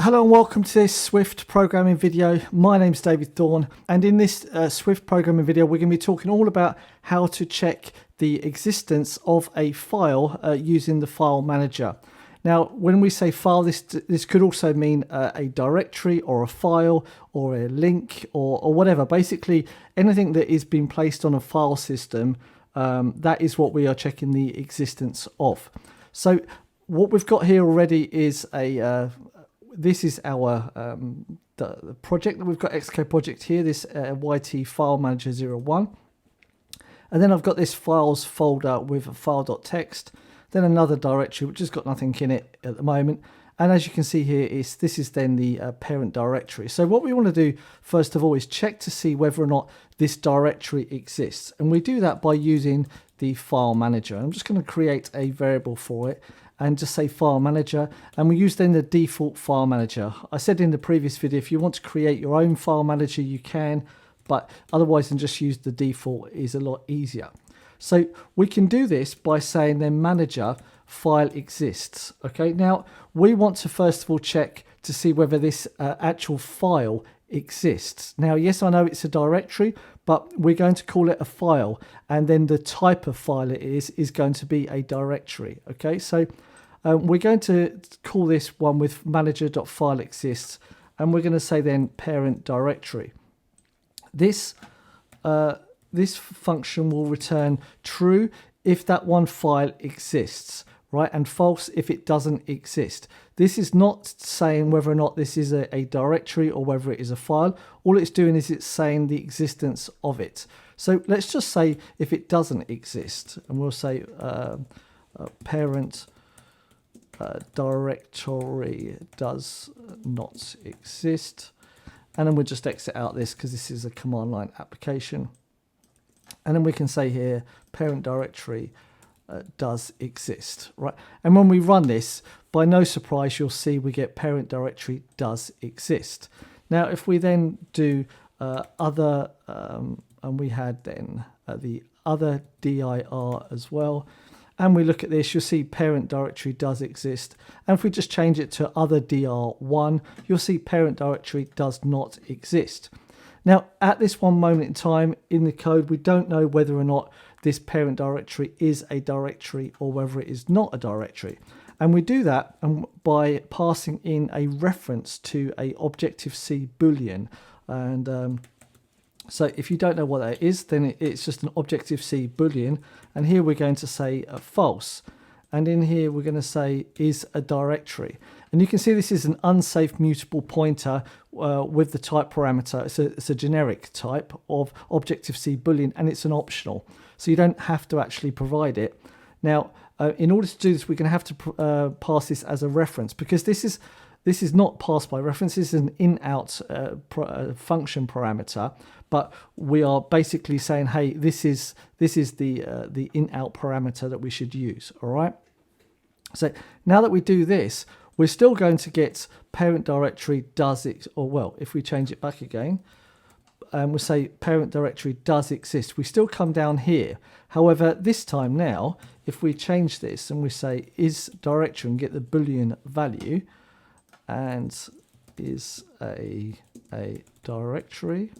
Hello and welcome to this Swift programming video. My name's David Thorne, and in this Swift programming video we're going to be talking all about how to check the existence of a file using the file manager. Now when we say file, this could also mean a directory or a file or a link or whatever. Basically anything that is being placed on a file system, that is what we are checking the existence of. So what we've got here already is this is our the project that we've got, Xcode project here, this YT FileManager 01. And then I've got this files folder with a file.txt, then another directory which has got nothing in it at the moment. And as you can see here, this is then the parent directory. So what we want to do first of all is check to see whether or not this directory exists. And we do that by using the file manager. I'm just going to create a variable for it and just say file manager, and we use then the default file manager. I said in the previous video, if you want to create your own file manager you can, but otherwise than just use the default is a lot easier. So we can do this by saying then manager file exists. Okay, now we want to first of all check to see whether this actual file exists. Now yes, I know it's a directory, but we're going to call it a file, and then the type of file it is going to be a directory. Okay, so we're going to call this one with manager.fileExists, and we're going to say then parent directory. This function will return true if that one file exists, right, and false if it doesn't exist. This is not saying whether or not this is a directory or whether it is a file. All it's doing is it's saying the existence of it. So let's just say if it doesn't exist, and we'll say parent directory does not exist, and then we'll just exit out this because this is a command line application. And then we can say here parent directory does exist, right? And when we run this, by no surprise you'll see we get parent directory does exist. Now if we then do other, and we had then the other dir as well, and we look at this, you'll see parent directory does exist. And if we just change it to other dir1, you'll see parent directory does not exist. Now at this one moment in time in the code, we don't know whether or not this parent directory is a directory or whether it is not a directory. And we do that by passing in a reference to a Objective-C Boolean. And so if you don't know what that is, then it's just an Objective-C Boolean. And here we're going to say false. And in here we're going to say is a directory. And you can see this is an unsafe mutable pointer with the type parameter. It's a generic type of Objective-C Boolean, and it's an optional. So you don't have to actually provide it. Now, in order to do this, we're going to have to pass this as a reference, because this is not passed by reference. This is an in-out function parameter, but we are basically saying, hey, this is the in-out parameter that we should use. All right. So now that we do this, we're still going to get parent directory does it, or well, if we change it back again, and we'll say parent directory does exist, we still come down here. However, this time now, if we change this and we say is directory and get the Boolean value, and is a directory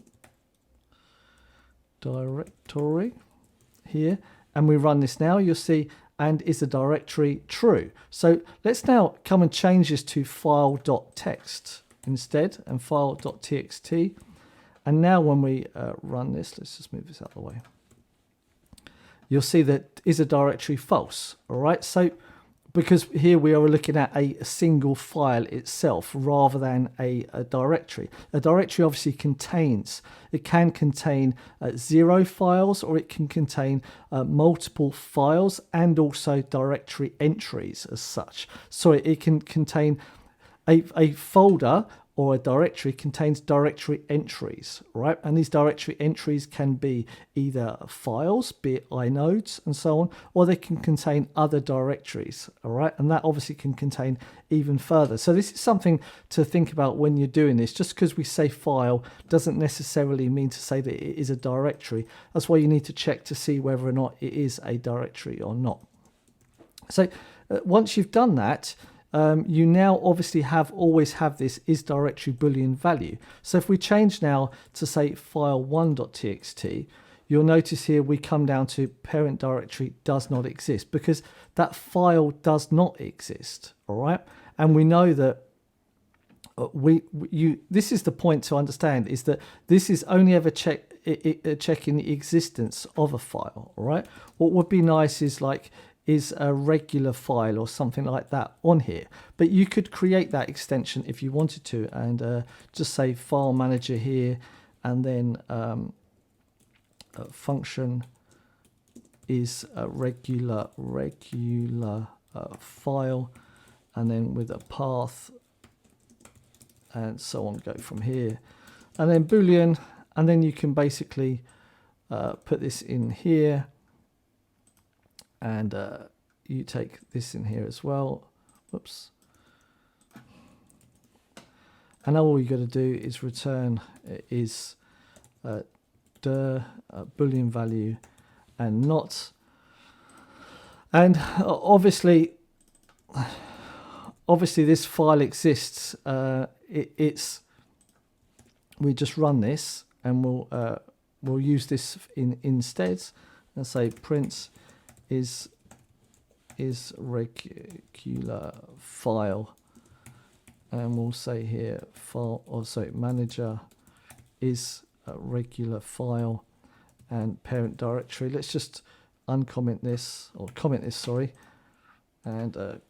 here, and we run this now, you'll see and is a directory true. So let's now come and change this to file.txt instead and file.txt. And now when we run this, let's just move this out of the way, you'll see that is a directory false. All right, so because here we are looking at a single file itself rather than a directory. A directory obviously can contain 0 files, or it can contain multiple files and also directory entries as such. So it can contain a folder, or a directory contains directory entries, right? And these directory entries can be either files, be it inodes and so on, or they can contain other directories, all right? And that obviously can contain even further. So this is something to think about when you're doing this. Just because we say file doesn't necessarily mean to say that it is a directory. That's why you need to check to see whether or not it is a directory or not. So once you've done that, you now obviously always have this is directory boolean value. So if we change now to say file1.txt, you'll notice here we come down to parent directory does not exist, because that file does not exist. All right, and we know that this is the point to understand, is that this is only ever checking the existence of a file. All right, what would be nice is a regular file or something like that on here, but you could create that extension if you wanted to, and just say FileManager here, and then function is a regular file, and then with a path and so on, go from here, and then boolean, and then you can basically put this in here, and you take this in here as well. Whoops. And now all you got to do is return is boolean value and not. And obviously this file exists. We just run this, and we'll use this instead, and say print is regular file, and we'll say here manager is a regular file, and parent directory. Let's just uncomment this, or comment this, sorry, and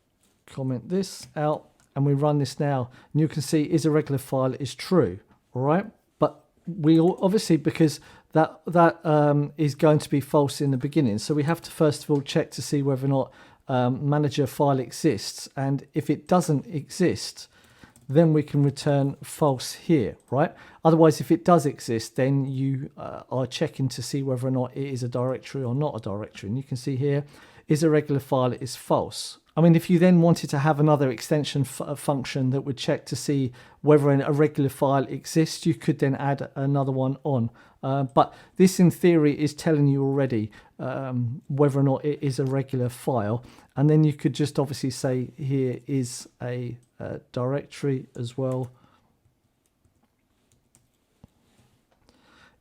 comment this out, and we run this now, and you can see is a regular file is true. All right, but we obviously, because that is going to be false in the beginning, so we have to first of all check to see whether or not manager file exists, and if it doesn't exist, then we can return false here, right? Otherwise, if it does exist, then you are checking to see whether or not it is a directory or not a directory, and you can see here is a regular file is false. I mean, if you then wanted to have another extension function that would check to see whether a regular file exists, you could then add another one on. But this, in theory, is telling you already whether or not it is a regular file. And then you could just obviously say here is a directory as well.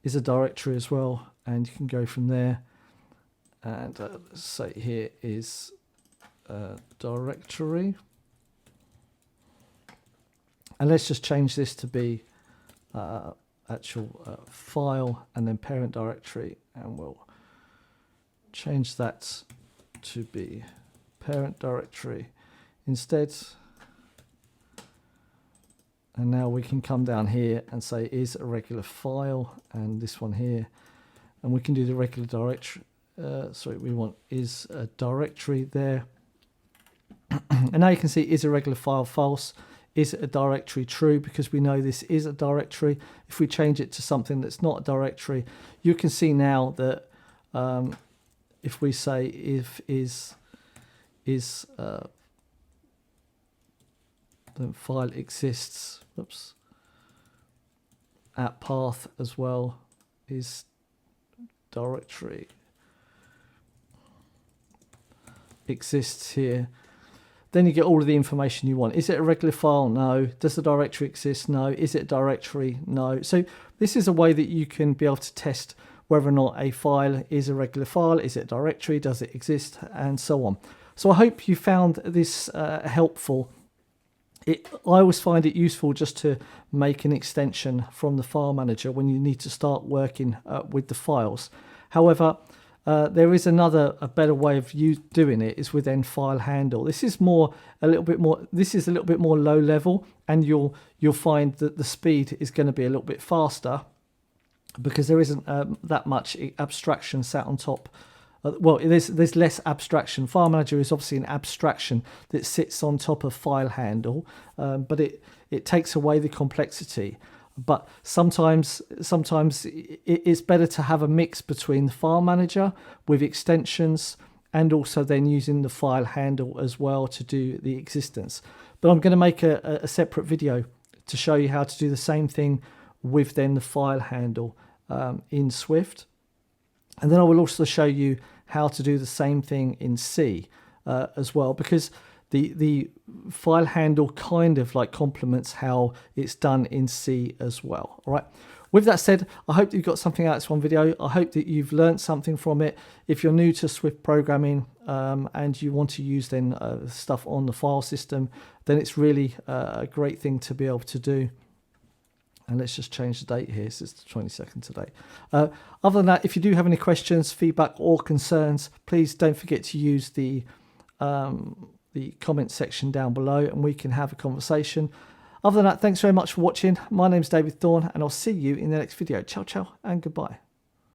Is a directory as well. And you can go from there. And say here is directory, and let's just change this to be actual file, and then parent directory, and we'll change that to be parent directory instead. And now we can come down here and say is a regular file, and this one here, and we can do the regular directory. Sorry, we want is a directory there. And now you can see is a regular file false, is a directory true, because we know this is a directory. If we change it to something that's not a directory, you can see now that if we say if the file exists, oops, at path as well is directory exists here, then you get all of the information you want. Is it a regular file? No. Does the directory exist? No. Is it a directory? No. So this is a way that you can be able to test whether or not a file is a regular file. Is it a directory? Does it exist? And so on. So I hope you found this helpful. I always find it useful just to make an extension from the file manager when you need to start working with the files. However, there is a better way of doing it is with file handle. This is a little bit more low level, and you'll find that the speed is going to be a little bit faster because there isn't that much abstraction sat on top. Well, there's less abstraction. FileManager is obviously an abstraction that sits on top of file handle, but it takes away the complexity. But sometimes it's better to have a mix between the file manager with extensions and also then using the file handle as well to do the existence. But I'm going to make a separate video to show you how to do the same thing with then the file handle in Swift. And then I will also show you how to do the same thing in C as well, because the file handle kind of like complements how it's done in C as well. All right. With that said, I hope that you've got something out of this one video. I hope that you've learned something from it. If you're new to Swift programming and you want to use then stuff on the file system, then it's really a great thing to be able to do. And let's just change the date here. So it's the 22nd today. Other than that, if you do have any questions, feedback or concerns, please don't forget to use the comment section down below and we can have a conversation. Other than that, thanks very much for watching. My name's David Thorne and I'll see you in the next video. Ciao, ciao and goodbye.